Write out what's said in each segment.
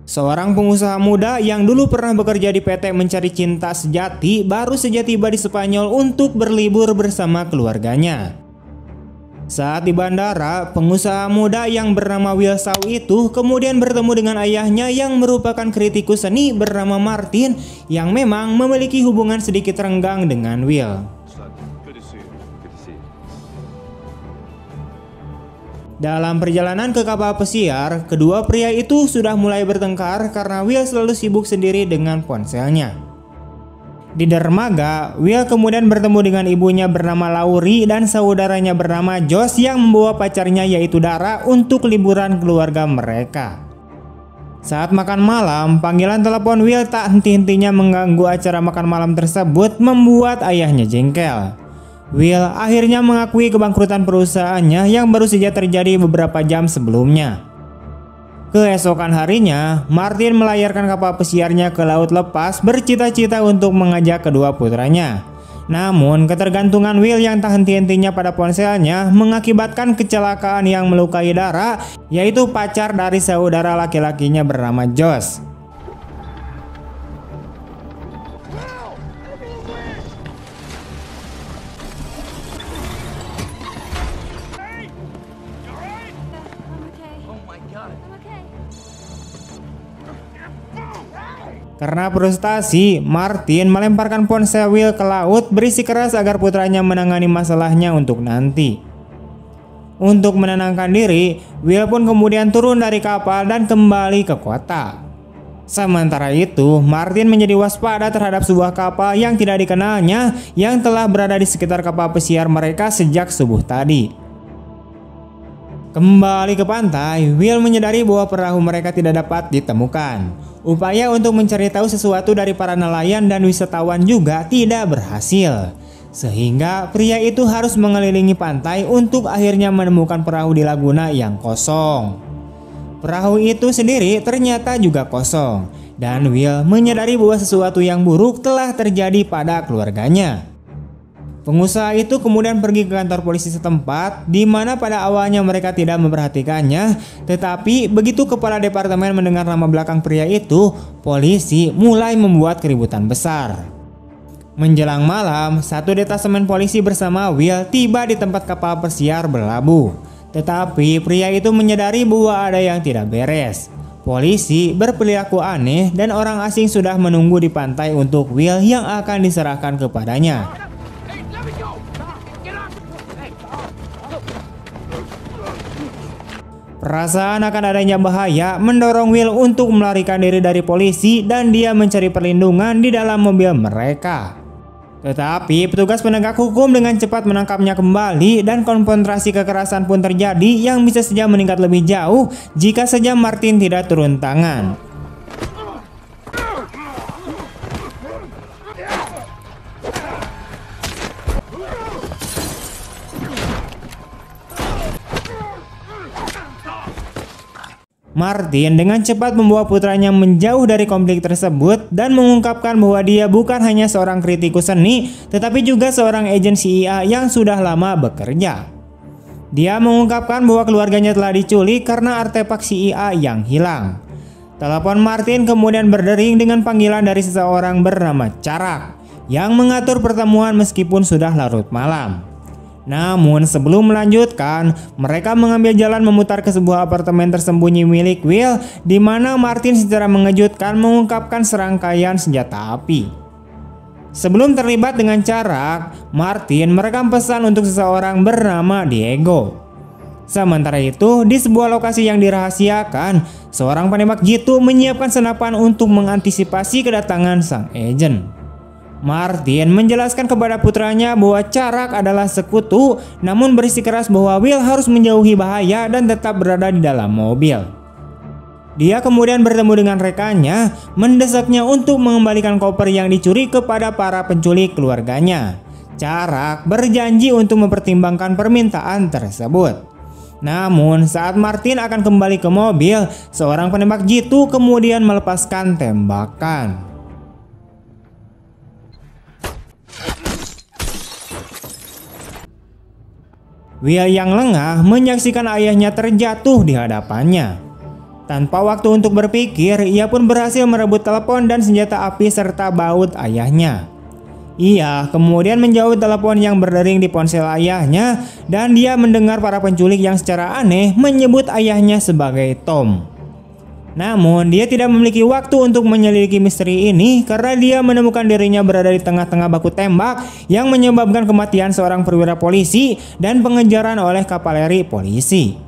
Seorang pengusaha muda yang dulu pernah bekerja di PT Mencari Cinta Sejati baru saja tiba di Spanyol untuk berlibur bersama keluarganya. Saat di bandara, pengusaha muda yang bernama Will Shaw itu kemudian bertemu dengan ayahnya yang merupakan kritikus seni bernama Martin yang memang memiliki hubungan sedikit renggang dengan Will. Dalam perjalanan ke kapal pesiar, kedua pria itu sudah mulai bertengkar karena Will selalu sibuk sendiri dengan ponselnya. Di dermaga, Will kemudian bertemu dengan ibunya bernama Laurie dan saudaranya bernama Josh yang membawa pacarnya yaitu Dara untuk liburan keluarga mereka. Saat makan malam, panggilan telepon Will tak henti-hentinya mengganggu acara makan malam tersebut membuat ayahnya jengkel. Will akhirnya mengakui kebangkrutan perusahaannya yang baru saja terjadi beberapa jam sebelumnya. Keesokan harinya, Martin melayarkan kapal pesiarnya ke laut lepas bercita-cita untuk mengajak kedua putranya. Namun, ketergantungan Will yang tak henti-hentinya pada ponselnya mengakibatkan kecelakaan yang melukai Dara, yaitu pacar dari saudara laki-lakinya bernama Josh. Karena frustasi, Martin melemparkan ponsel Will ke laut bersikeras agar putranya menangani masalahnya untuk nanti. Untuk menenangkan diri, Will pun kemudian turun dari kapal dan kembali ke kota. Sementara itu, Martin menjadi waspada terhadap sebuah kapal yang tidak dikenalnya yang telah berada di sekitar kapal pesiar mereka sejak subuh tadi. Kembali ke pantai, Will menyadari bahwa perahu mereka tidak dapat ditemukan. Upaya untuk mencari tahu sesuatu dari para nelayan dan wisatawan juga tidak berhasil. Sehingga pria itu harus mengelilingi pantai untuk akhirnya menemukan perahu di laguna yang kosong. Perahu itu sendiri ternyata juga kosong. Dan Will menyadari bahwa sesuatu yang buruk telah terjadi pada keluarganya. Pengusaha itu kemudian pergi ke kantor polisi setempat, di mana pada awalnya mereka tidak memperhatikannya, tetapi begitu kepala departemen mendengar nama belakang pria itu, polisi mulai membuat keributan besar. Menjelang malam, satu detasemen polisi bersama Will tiba di tempat kapal pesiar berlabuh, tetapi pria itu menyadari bahwa ada yang tidak beres. Polisi berperilaku aneh dan orang asing sudah menunggu di pantai untuk Will yang akan diserahkan kepadanya. Perasaan akan adanya bahaya mendorong Will untuk melarikan diri dari polisi dan dia mencari perlindungan di dalam mobil mereka. Tetapi petugas penegak hukum dengan cepat menangkapnya kembali dan konfrontasi kekerasan pun terjadi yang bisa saja meningkat lebih jauh jika saja Martin tidak turun tangan. Martin dengan cepat membawa putranya menjauh dari konflik tersebut dan mengungkapkan bahwa dia bukan hanya seorang kritikus seni, tetapi juga seorang agen CIA yang sudah lama bekerja. Dia mengungkapkan bahwa keluarganya telah diculik karena artefak CIA yang hilang. Telepon Martin kemudian berdering dengan panggilan dari seseorang bernama Charak yang mengatur pertemuan meskipun sudah larut malam. Namun sebelum melanjutkan, mereka mengambil jalan memutar ke sebuah apartemen tersembunyi milik Will, di mana Martin secara mengejutkan mengungkapkan serangkaian senjata api. Sebelum terlibat dengan Charak, Martin merekam pesan untuk seseorang bernama Diego. Sementara itu, di sebuah lokasi yang dirahasiakan, seorang penembak jitu menyiapkan senapan untuk mengantisipasi kedatangan sang agen. Martin menjelaskan kepada putranya bahwa Charak adalah sekutu, namun bersikeras bahwa Will harus menjauhi bahaya dan tetap berada di dalam mobil. Dia kemudian bertemu dengan rekannya, mendesaknya untuk mengembalikan koper yang dicuri kepada para penculik keluarganya. Charak berjanji untuk mempertimbangkan permintaan tersebut. Namun saat Martin akan kembali ke mobil, seorang penembak jitu kemudian melepaskan tembakan. Will yang lengah menyaksikan ayahnya terjatuh di hadapannya. Tanpa waktu untuk berpikir, ia pun berhasil merebut telepon dan senjata api serta baut ayahnya. Ia kemudian menjauh telepon yang berdering di ponsel ayahnya dan dia mendengar para penculik yang secara aneh menyebut ayahnya sebagai Tom. Namun dia tidak memiliki waktu untuk menyelidiki misteri ini karena dia menemukan dirinya berada di tengah-tengah baku tembak yang menyebabkan kematian seorang perwira polisi dan pengejaran oleh kavaleri polisi.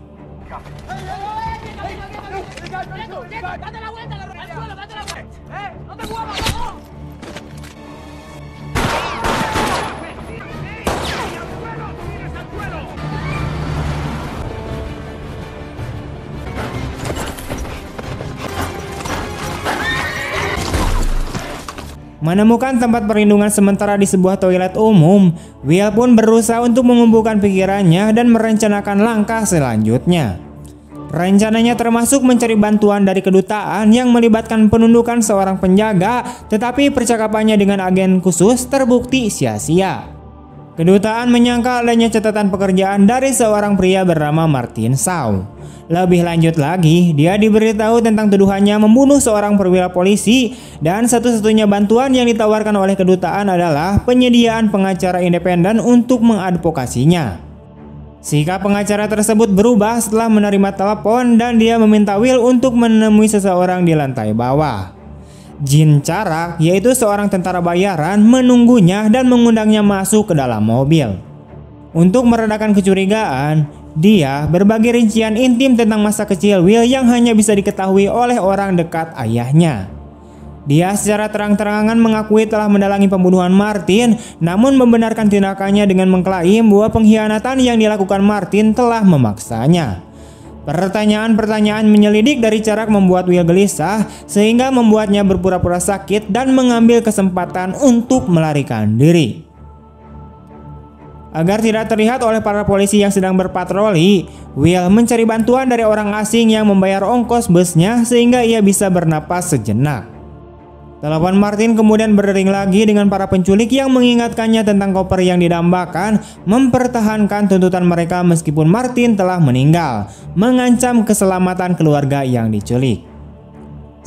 Menemukan tempat perlindungan sementara di sebuah toilet umum, Will pun berusaha untuk mengumpulkan pikirannya dan merencanakan langkah selanjutnya. Rencananya termasuk mencari bantuan dari kedutaan yang melibatkan penundukan seorang penjaga, tetapi percakapannya dengan agen khusus terbukti sia-sia. Kedutaan menyangka adanya catatan pekerjaan dari seorang pria bernama Martin Shaw. Lebih lanjut lagi, dia diberitahu tentang tuduhannya membunuh seorang perwira polisi dan satu-satunya bantuan yang ditawarkan oleh kedutaan adalah penyediaan pengacara independen untuk mengadvokasinya. Sikap pengacara tersebut berubah setelah menerima telepon dan dia meminta Will untuk menemui seseorang di lantai bawah. Jin Charak, yaitu seorang tentara bayaran, menunggunya dan mengundangnya masuk ke dalam mobil. Untuk meredakan kecurigaan, dia berbagi rincian intim tentang masa kecil Will yang hanya bisa diketahui oleh orang dekat ayahnya. Dia secara terang-terangan mengakui telah mendalangi pembunuhan Martin, namun membenarkan tindakannya dengan mengklaim bahwa pengkhianatan yang dilakukan Martin telah memaksanya. Pertanyaan-pertanyaan menyelidik dari Charak membuat Will gelisah, sehingga membuatnya berpura-pura sakit dan mengambil kesempatan untuk melarikan diri. Agar tidak terlihat oleh para polisi yang sedang berpatroli, Will mencari bantuan dari orang asing yang membayar ongkos busnya sehingga ia bisa bernapas sejenak. Telepon Martin kemudian berdering lagi dengan para penculik yang mengingatkannya tentang koper yang didambakan mempertahankan tuntutan mereka meskipun Martin telah meninggal, mengancam keselamatan keluarga yang diculik.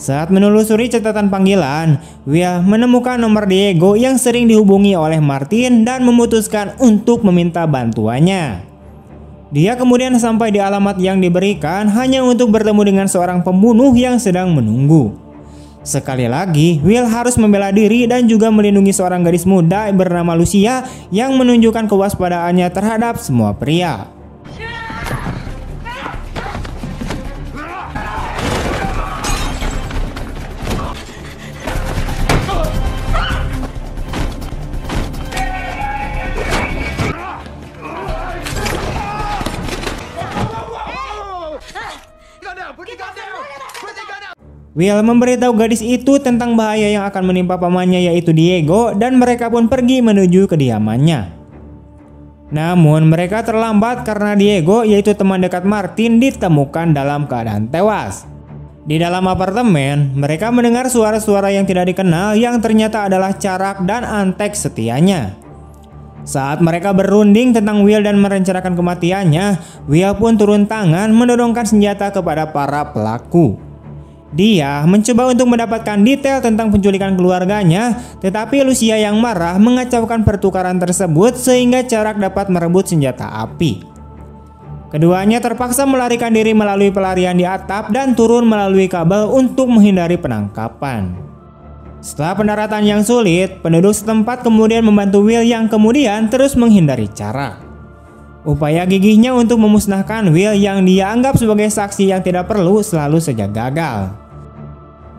Saat menelusuri catatan panggilan, Will menemukan nomor Diego yang sering dihubungi oleh Martin dan memutuskan untuk meminta bantuannya. Dia kemudian sampai di alamat yang diberikan hanya untuk bertemu dengan seorang pembunuh yang sedang menunggu. Sekali lagi, Will harus membela diri dan juga melindungi seorang gadis muda bernama Lucia yang menunjukkan kewaspadaannya terhadap semua pria. Will memberitahu gadis itu tentang bahaya yang akan menimpa pamannya yaitu Diego dan mereka pun pergi menuju kediamannya. Namun mereka terlambat karena Diego yaitu teman dekat Martin ditemukan dalam keadaan tewas. Di dalam apartemen mereka mendengar suara-suara yang tidak dikenal yang ternyata adalah Charak dan antek setianya. Saat mereka berunding tentang Will dan merencanakan kematiannya, Will pun turun tangan menodongkan senjata kepada para pelaku. Dia mencoba untuk mendapatkan detail tentang penculikan keluarganya, tetapi Lucia yang marah mengacaukan pertukaran tersebut sehingga Charak dapat merebut senjata api. Keduanya terpaksa melarikan diri melalui pelarian di atap dan turun melalui kabel untuk menghindari penangkapan. Setelah pendaratan yang sulit, penduduk setempat kemudian membantu Will yang kemudian terus menghindari Charak. Upaya gigihnya untuk memusnahkan Will yang dia anggap sebagai saksi yang tidak perlu selalu saja gagal.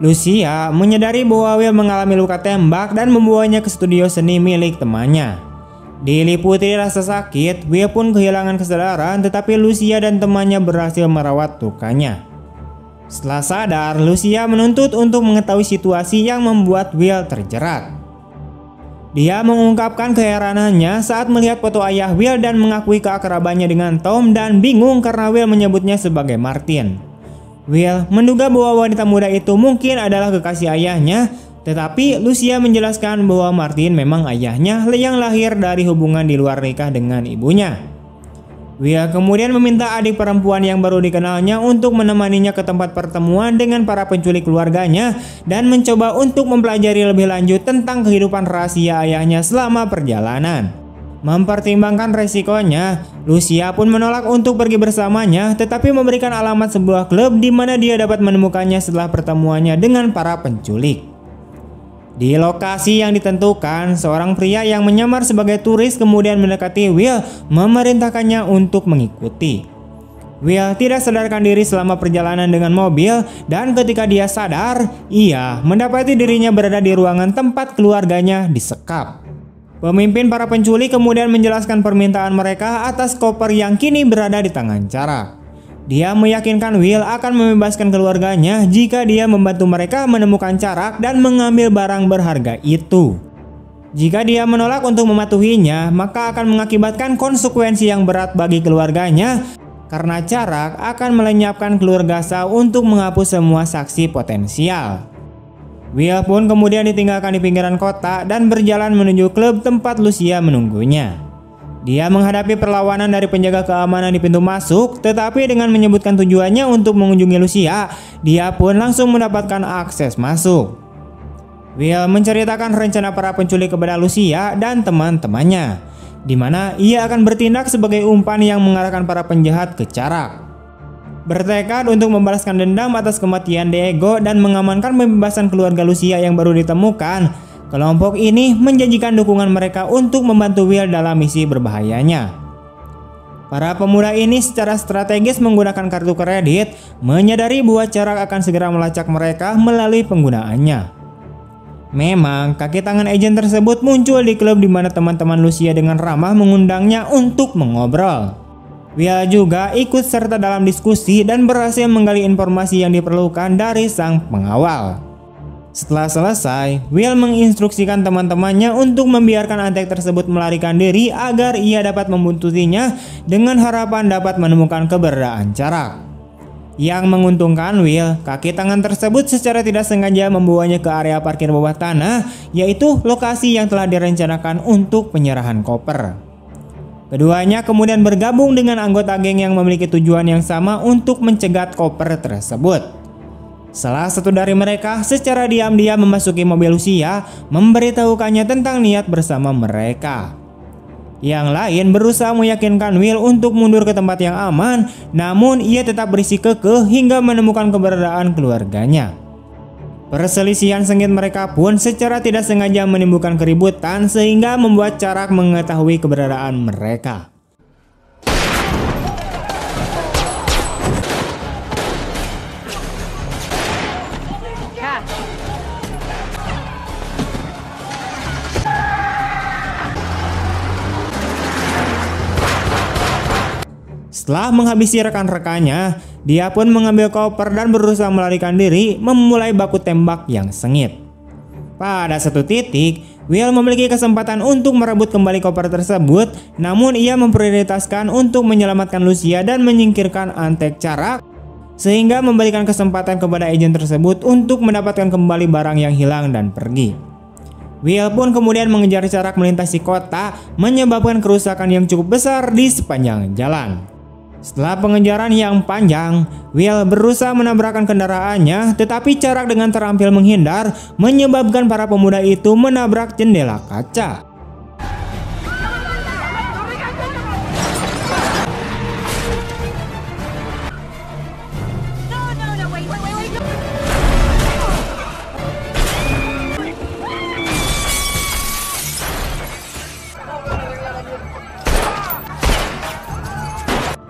Lucia menyadari bahwa Will mengalami luka tembak dan membawanya ke studio seni milik temannya. Diliputi rasa sakit, Will pun kehilangan kesadaran, tetapi Lucia dan temannya berhasil merawat lukanya. Setelah sadar, Lucia menuntut untuk mengetahui situasi yang membuat Will terjerat. Dia mengungkapkan keheranannya saat melihat foto ayah Will dan mengakui keakrabannya dengan Tom dan bingung karena Will menyebutnya sebagai Martin. Will menduga bahwa wanita muda itu mungkin adalah kekasih ayahnya, tetapi Lucia menjelaskan bahwa Martin memang ayahnya yang lahir dari hubungan di luar nikah dengan ibunya. Will kemudian meminta adik perempuan yang baru dikenalnya untuk menemaninya ke tempat pertemuan dengan para penculik keluarganya dan mencoba untuk mempelajari lebih lanjut tentang kehidupan rahasia ayahnya selama perjalanan. Mempertimbangkan resikonya, Lucia pun menolak untuk pergi bersamanya, tetapi memberikan alamat sebuah klub di mana dia dapat menemukannya setelah pertemuannya dengan para penculik. Di lokasi yang ditentukan, seorang pria yang menyamar sebagai turis kemudian mendekati Will, memerintahkannya untuk mengikuti. Will tidak sadarkan diri selama perjalanan dengan mobil, dan ketika dia sadar, ia mendapati dirinya berada di ruangan tempat keluarganya disekap. Pemimpin para penculik kemudian menjelaskan permintaan mereka atas koper yang kini berada di tangan Charak. Dia meyakinkan Will akan membebaskan keluarganya jika dia membantu mereka menemukan Charak dan mengambil barang berharga itu. Jika dia menolak untuk mematuhinya, maka akan mengakibatkan konsekuensi yang berat bagi keluarganya, karena Charak akan melenyapkan keluarga Shaw untuk menghapus semua saksi potensial. Will pun kemudian ditinggalkan di pinggiran kota dan berjalan menuju klub tempat Lucia menunggunya. Dia menghadapi perlawanan dari penjaga keamanan di pintu masuk, tetapi dengan menyebutkan tujuannya untuk mengunjungi Lucia, dia pun langsung mendapatkan akses masuk. Will menceritakan rencana para penculik kepada Lucia dan teman-temannya, di mana ia akan bertindak sebagai umpan yang mengarahkan para penjahat ke Charak. Bertekad untuk membalaskan dendam atas kematian Diego dan mengamankan pembebasan keluarga Lucia yang baru ditemukan, kelompok ini menjanjikan dukungan mereka untuk membantu Will dalam misi berbahayanya. Para pemuda ini secara strategis menggunakan kartu kredit, menyadari bahwa Charak akan segera melacak mereka melalui penggunaannya. Memang, kaki tangan agen tersebut muncul di klub di mana teman-teman Lucia dengan ramah mengundangnya untuk mengobrol. Will juga ikut serta dalam diskusi dan berhasil menggali informasi yang diperlukan dari sang pengawal. Setelah selesai, Will menginstruksikan teman-temannya untuk membiarkan antek tersebut melarikan diri agar ia dapat membuntutinya dengan harapan dapat menemukan keberadaan Charak. Yang menguntungkan Will, kaki tangan tersebut secara tidak sengaja membawanya ke area parkir bawah tanah, yaitu lokasi yang telah direncanakan untuk penyerahan koper. Keduanya kemudian bergabung dengan anggota geng yang memiliki tujuan yang sama untuk mencegat koper tersebut. Salah satu dari mereka secara diam-diam memasuki mobil Lucia, memberitahukannya tentang niat bersama mereka. Yang lain berusaha meyakinkan Will untuk mundur ke tempat yang aman, namun ia tetap berisi kekeh hingga menemukan keberadaan keluarganya. Perselisihan sengit mereka pun secara tidak sengaja menimbulkan keributan sehingga membuat Charak mengetahui keberadaan mereka. Setelah menghabisi rekan-rekannya, dia pun mengambil koper dan berusaha melarikan diri, memulai baku tembak yang sengit. Pada satu titik, Will memiliki kesempatan untuk merebut kembali koper tersebut, namun ia memprioritaskan untuk menyelamatkan Lucia dan menyingkirkan antek Charak, sehingga memberikan kesempatan kepada agen tersebut untuk mendapatkan kembali barang yang hilang dan pergi. Will pun kemudian mengejar Charak melintasi kota, menyebabkan kerusakan yang cukup besar di sepanjang jalan. Setelah pengejaran yang panjang, Will berusaha menabrakkan kendaraannya, tetapi Charak dengan terampil menghindar, menyebabkan para pemuda itu menabrak jendela kaca.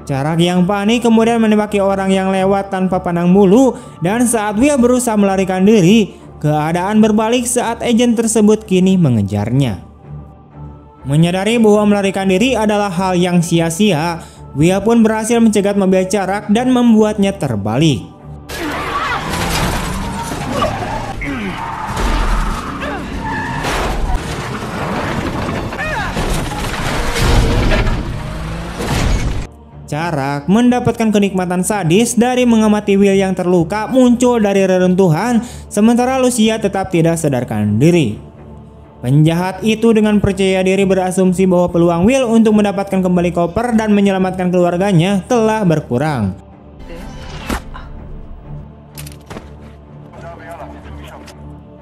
Charak yang panik kemudian menembaki orang yang lewat tanpa pandang bulu, dan saat Will berusaha melarikan diri, keadaan berbalik saat agen tersebut kini mengejarnya. Menyadari bahwa melarikan diri adalah hal yang sia-sia, Will pun berhasil mencegat mobil Charak dan membuatnya terbalik. Charak mendapatkan kenikmatan sadis dari mengamati Will yang terluka muncul dari reruntuhan, sementara Lucia tetap tidak sadarkan diri. Penjahat itu dengan percaya diri berasumsi bahwa peluang Will untuk mendapatkan kembali koper dan menyelamatkan keluarganya telah berkurang.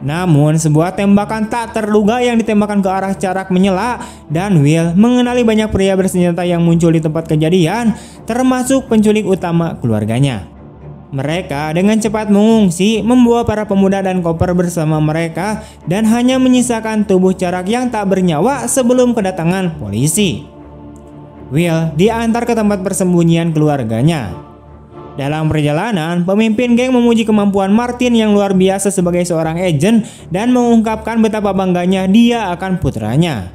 Namun sebuah tembakan tak terduga yang ditembakkan ke arah Charak menyala dan Will mengenali banyak pria bersenjata yang muncul di tempat kejadian, termasuk penculik utama keluarganya. Mereka dengan cepat mengungsi, membawa para pemuda dan koper bersama mereka dan hanya menyisakan tubuh Charak yang tak bernyawa sebelum kedatangan polisi. Will diantar ke tempat persembunyian keluarganya. Dalam perjalanan, pemimpin geng memuji kemampuan Martin yang luar biasa sebagai seorang agen dan mengungkapkan betapa bangganya dia akan putranya.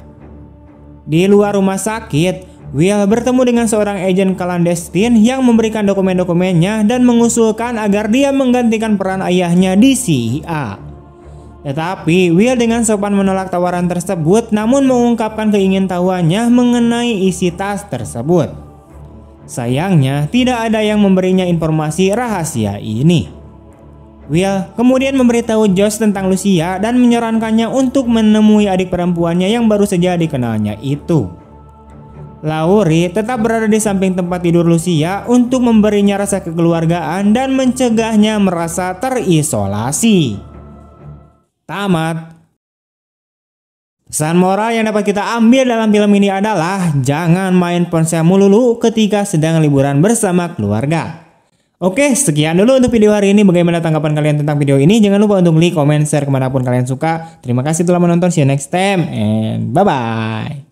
Di luar rumah sakit, Will bertemu dengan seorang agen clandestine yang memberikan dokumen-dokumennya dan mengusulkan agar dia menggantikan peran ayahnya di CIA. Tetapi Will dengan sopan menolak tawaran tersebut, namun mengungkapkan keingintahuannya mengenai isi tas tersebut. Sayangnya tidak ada yang memberinya informasi rahasia ini. Will kemudian memberitahu Josh tentang Lucia dan menyarankannya untuk menemui adik perempuannya yang baru saja dikenalnya itu. Laurie tetap berada di samping tempat tidur Lucia untuk memberinya rasa kekeluargaan dan mencegahnya merasa terisolasi. Tamat. Pesan moral yang dapat kita ambil dalam film ini adalah jangan main ponsel melulu ketika sedang liburan bersama keluarga. Oke, sekian dulu untuk video hari ini. Bagaimana tanggapan kalian tentang video ini? Jangan lupa untuk like, comment, share kemanapun kalian suka. Terima kasih telah menonton. See you next time and bye-bye.